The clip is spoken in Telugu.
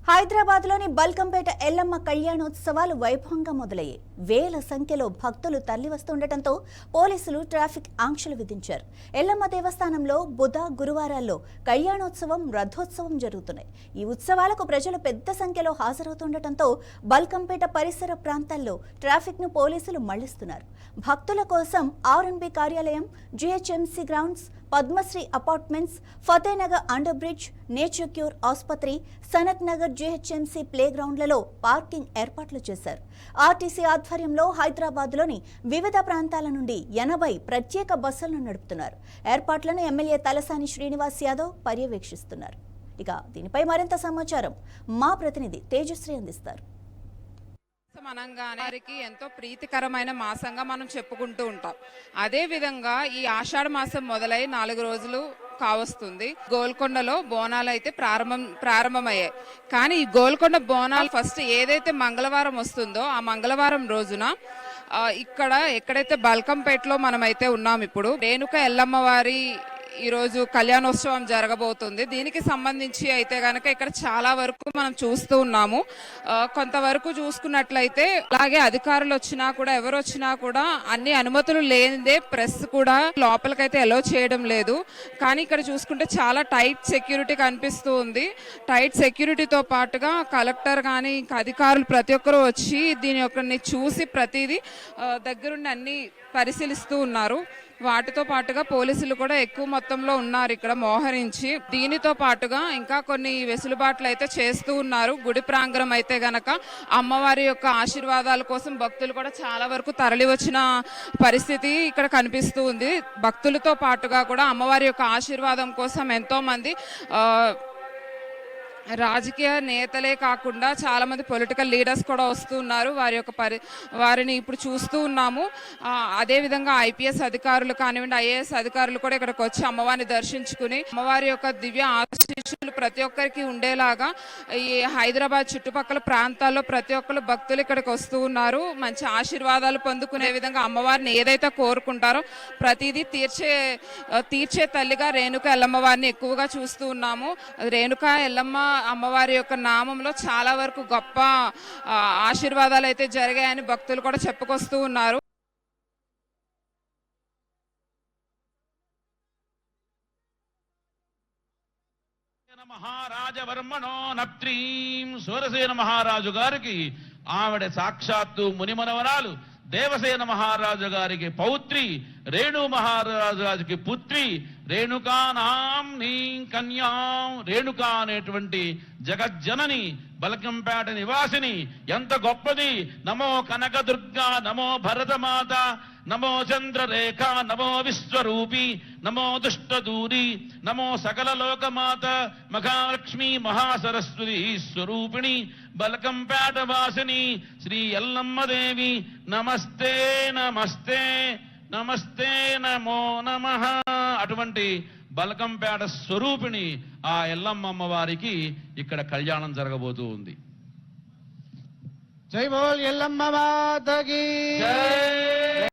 హైదరాబాద్లోని బల్కంపేట ఎల్లమ్మ కళ్యాణోత్సవాలు వైభవంగా మొదలయ్యాయి. వేల సంఖ్యలో భక్తులు తరలివస్తుండటంతో పోలీసులు ట్రాఫిక్ ఆంక్షలు విధించారు. ఎల్లమ్మ దేవస్థానంలో బుధ, గురువారాల్లో కళ్యాణోత్సవం, రథోత్సవం జరుగుతున్నాయి. ఈ ఉత్సవాలకు ప్రజలు పెద్ద సంఖ్యలో హాజరవుతుండటంతో బల్కంపేట పరిసర ప్రాంతాల్లో ట్రాఫిక్ ను పోలీసులు మళ్లిస్తున్నారు. భక్తుల కోసం ఆర్ఎన్బి కార్యాలయం, GHMC grounds, Padmashri apartments, Fatehnagar under bridge, nature cure ఆసుపత్రి, సనత్ నగర్ జిహెచ్ఎంసీ ప్లే గ్రౌండ్లలో పార్కింగ్ ఏర్పాట్లు చేశారు. ఆర్టీసీ ఆధ్వర్యంలో హైదరాబాద్లోని వివిధ ప్రాంతాల నుండి 80 ప్రత్యేక బస్సులను నడుపుతున్నారు. ఏర్పాట్లను ఎమ్మెల్యే తలసాని శ్రీనివాస్ యాదవ్ పర్యవేక్షిస్తున్నారు. ఇక దీనిపై మరింత సమాచారం మా ప్రతినిధి తేజశ్రీ అందిస్తారు. మనంగారికి ఎంతో ప్రీతికరమైన మాసంగా మనం చెప్పుకుంటూ ఉంటాం. అదే విధంగా ఈ ఆషాఢ మాసం మొదలై 4 రోజులు కావస్తుంది. గోల్కొండలో బోనాలు అయితే ప్రారంభమయ్యాయి. కానీ ఈ గోల్కొండ బోనాలు ఫస్ట్ ఏదైతే మంగళవారం వస్తుందో ఆ మంగళవారం రోజున ఇక్కడ ఎక్కడైతే బల్కంపేటలో మనమైతే ఉన్నాం, ఇప్పుడు రేణుక ఎల్లమ్మ వారి ఈరోజు కళ్యాణోత్సవం జరగబోతుంది. దీనికి సంబంధించి అయితే కనుక ఇక్కడ చాలా వరకు మనం చూస్తూ ఉన్నాము. కొంతవరకు చూసుకున్నట్లయితే అలాగే అధికారులు వచ్చినా కూడా, ఎవరు వచ్చినా కూడా అన్ని అనుమతులు లేనిదే ప్రెస్ కూడా లోపలికైతే అలో చేయడం లేదు. కానీ ఇక్కడ చూసుకుంటే చాలా టైట్ సెక్యూరిటీ కనిపిస్తూ ఉంది. టైట్ సెక్యూరిటీతో పాటుగా కలెక్టర్ కానీ ఇంకా అధికారులు ప్రతి ఒక్కరు వచ్చి దీని ఒక్కరిని చూసి ప్రతిదీ దగ్గరుండి అన్ని పరిశీలిస్తూ ఉన్నారు. వాటితో పాటుగా పోలీసులు కూడా ఎక్కువ మొత్తంలో ఉన్నారు ఇక్కడ మోహరించి. దీనితో పాటుగా ఇంకా కొన్ని వెసులుబాట్లు అయితే చేస్తూ ఉన్నారు. గుడి ప్రాంగణం అయితే గనక అమ్మవారి యొక్క ఆశీర్వాదాల కోసం భక్తులు కూడా చాలా వరకు తరలి వచ్చిన పరిస్థితి ఇక్కడ కనిపిస్తూ ఉంది. భక్తులతో పాటుగా కూడా అమ్మవారి యొక్క ఆశీర్వాదం కోసం ఎంతో మంది రాజకీయ నేతలే కాకుండా చాలా మంది పొలిటికల్ లీడర్స్ కూడా వస్తూ ఉన్నారు. వారిని ఇప్పుడు చూస్తూ ఉన్నాము. అదేవిధంగా ఐపీఎస్ అధికారులు కానివ్వండి, ఐఏఎస్ అధికారులు కూడా ఇక్కడికి వచ్చి అమ్మవారిని దర్శించుకుని అమ్మవారి యొక్క దివ్య ఆశీస్సులు ప్రతి ఒక్కరికి ఉండేలాగా ఈ హైదరాబాద్ చుట్టుపక్కల ప్రాంతాల్లో ప్రతి ఒక్కరు భక్తులు ఇక్కడికి వస్తూ ఉన్నారు. మంచి ఆశీర్వాదాలు పొందుకునే విధంగా అమ్మవారిని ఏదైతే కోరుకుంటారో ప్రతిదీ తీర్చే తల్లిగా రేణుక ఎల్లమ్మ వారిని ఎక్కువగా చూస్తూ ఉన్నాము. రేణుక ఎల్లమ్మ అమ్మవారి యొక్క నామంలో చాలా వరకు గొప్ప ఆశీర్వాదాలు అయితే జరిగాయని భక్తులు కూడా చెప్పుకొస్తూ ఉన్నారు. మహారాజవర్మణో నప్త్రీం సూరసేన మహారాజు గారికి ఆవిడ సాక్షాత్తు మునిమనవరాలు దేవసేన మహారాజు గారికి పౌత్రి, రేణు మహారాజు గారికి పుత్రి, రేణుకానాం నీ కన్యాం, రేణుక అనేటువంటి జగజ్జనని, బల్కంపేట నివాసిని. ఎంత గొప్పది! నమో కనకదుర్గా, నమో భరతమాత, నమో చంద్రరేఖ, నమో విశ్వరూపి, నమో దుష్టదూరి, నమో సకల లోకమాత, మహాలక్ష్మి మహాసరస్వతి స్వరూపిణి, బల్కంపేట వాసిని శ్రీ ఎల్లమ్మదేవి నమస్తే నమస్తే నమస్తే నమో నమః. అటువంటి బల్కంపేట స్వరూపిణి ఆ ఎల్లమ్మ వారికి ఇక్కడ కళ్యాణం జరగబోతూ ఉంది. జై బోల్ ఎల్లమ్మ మాతకి జై.